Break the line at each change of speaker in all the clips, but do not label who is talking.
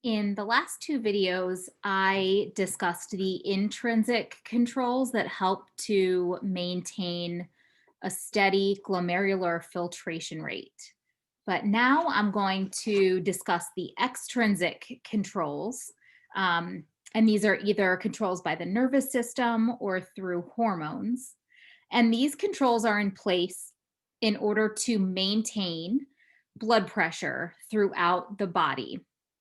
In the last two videos, I discussed the intrinsic controls that help to maintain a steady glomerular filtration rate. But now I'm going to discuss the extrinsic controls. And these are either controls by the nervous system or through hormones. And these controls are in place in order to maintain blood pressure throughout the body.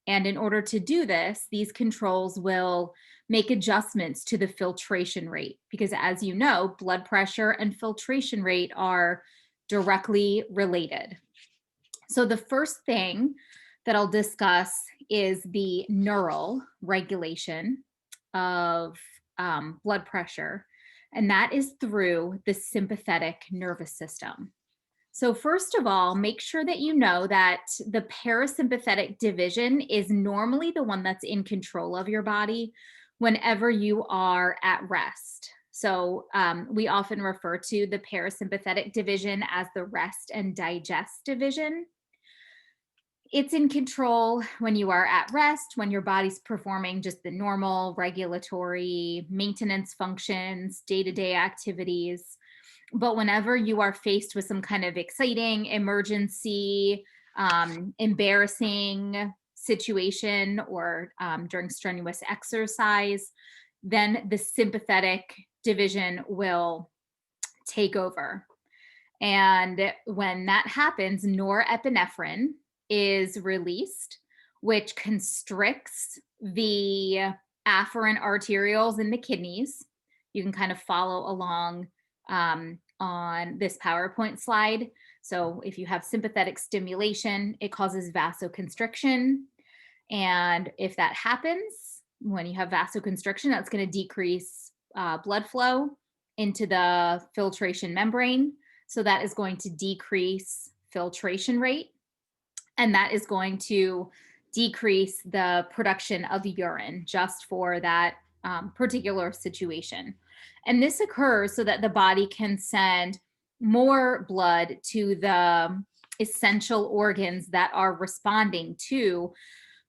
And in order to do this, these controls will make adjustments to the filtration rate because, as you know, blood pressure and filtration rate are directly related. So the first thing that I'll discuss is the neural regulation of blood pressure, and that is through the sympathetic nervous system. So first of all, make sure that you know that the parasympathetic division is normally the one that's in control of your body whenever you are at rest. So we often refer to the parasympathetic division as the rest and digest division. It's in control when you are at rest, when your body's performing just the normal regulatory maintenance functions, day-to-day activities. But whenever you are faced with some kind of exciting, emergency, embarrassing situation, or during strenuous exercise, then the sympathetic division will take over. And when that happens, norepinephrine is released, which constricts the afferent arterioles in the kidneys. You can kind of follow along on this PowerPoint slide. So if you have sympathetic stimulation, it causes vasoconstriction. And if that happens, when you have vasoconstriction, that's going to decrease blood flow into the filtration membrane. So that is going to decrease filtration rate. And that is going to decrease the production of urine just for that particular situation. And this occurs so that the body can send more blood to the essential organs that are responding to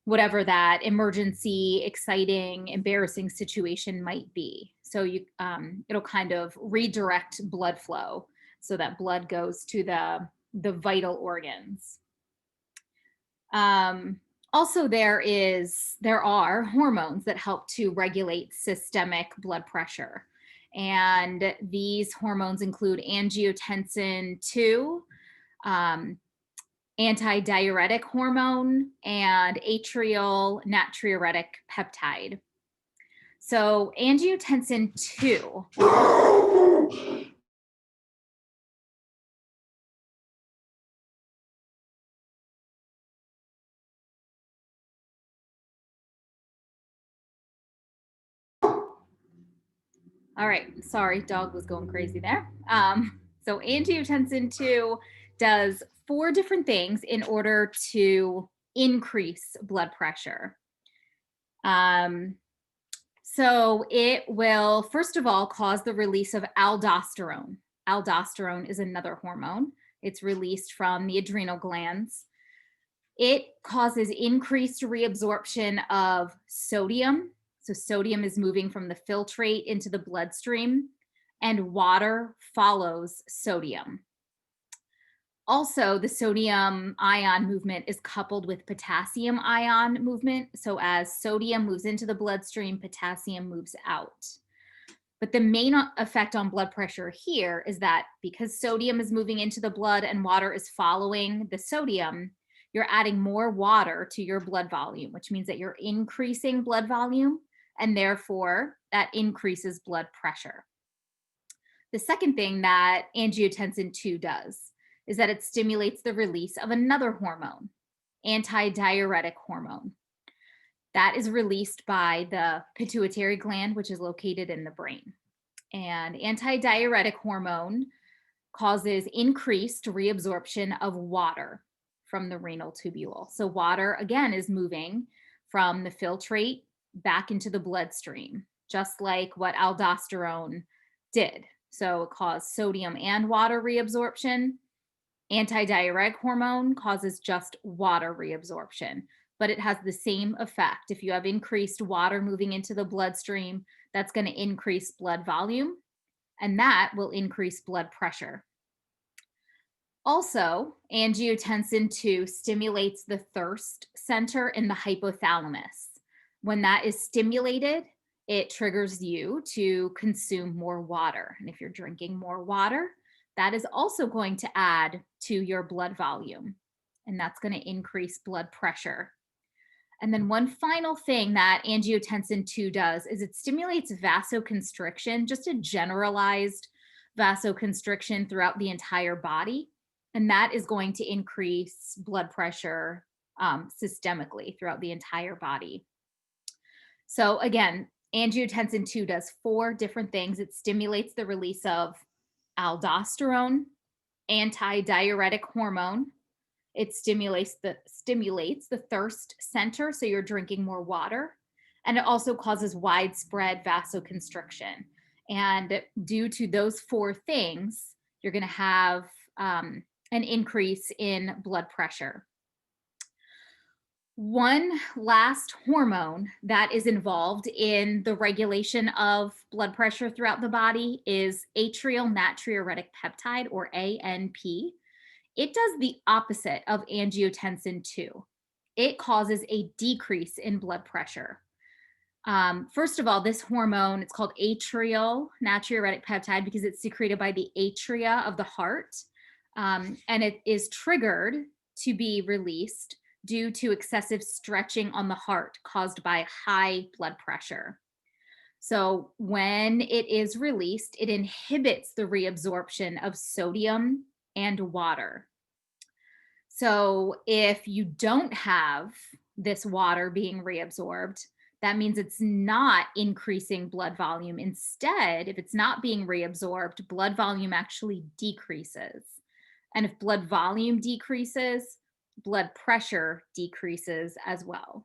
whatever that emergency, exciting, embarrassing situation might be. So it'll kind of redirect blood flow so that blood goes to the vital organs. Also, there are hormones that help to regulate systemic blood pressure. And these hormones include angiotensin II, antidiuretic hormone, and atrial natriuretic peptide. So angiotensin II. All right, sorry, dog was going crazy there. So angiotensin II does 4 different things in order to increase blood pressure. So it will, first of all, cause the release of aldosterone. Aldosterone is another hormone. It's released from the adrenal glands. It causes increased reabsorption of sodium. So sodium is moving from the filtrate into the bloodstream, and water follows sodium. Also, the sodium ion movement is coupled with potassium ion movement. So as sodium moves into the bloodstream, potassium moves out. But the main effect on blood pressure here is that because sodium is moving into the blood and water is following the sodium, you're adding more water to your blood volume, which means that you're increasing blood volume, and therefore that increases blood pressure. The second thing that angiotensin II does is that it stimulates the release of another hormone, antidiuretic hormone. That is released by the pituitary gland, which is located in the brain. And antidiuretic hormone causes increased reabsorption of water from the renal tubule. So water, again, is moving from the filtrate back into the bloodstream, just like what aldosterone did. So it caused sodium and water reabsorption. Antidiuretic hormone causes just water reabsorption. but it has the same effect. If you have increased water moving into the bloodstream, that's going to increase blood volume, and that will increase blood pressure. Also, angiotensin II stimulates the thirst center in the hypothalamus. When that is stimulated, it triggers you to consume more water. And if you're drinking more water, that is also going to add to your blood volume, and that's going to increase blood pressure. And then one final thing that angiotensin II does is it stimulates vasoconstriction, just a generalized vasoconstriction throughout the entire body. And that is going to increase blood pressure systemically throughout the entire body. So again, angiotensin II does 4 different things. It stimulates the release of aldosterone, antidiuretic hormone. It stimulates the thirst center, so you're drinking more water. And it also causes widespread vasoconstriction. And due to those 4 things, you're going to have an increase in blood pressure. One last hormone that is involved in the regulation of blood pressure throughout the body is atrial natriuretic peptide, or ANP. It does the opposite of angiotensin II. It causes a decrease in blood pressure. First of all, this hormone, it's called atrial natriuretic peptide because it's secreted by the atria of the heart. And it is triggered to be released due to excessive stretching on the heart caused by high blood pressure. So when it is released, it inhibits the reabsorption of sodium and water. So if you don't have this water being reabsorbed, that means it's not increasing blood volume. Instead, if it's not being reabsorbed, blood volume actually decreases. And if blood volume decreases, blood pressure decreases as well.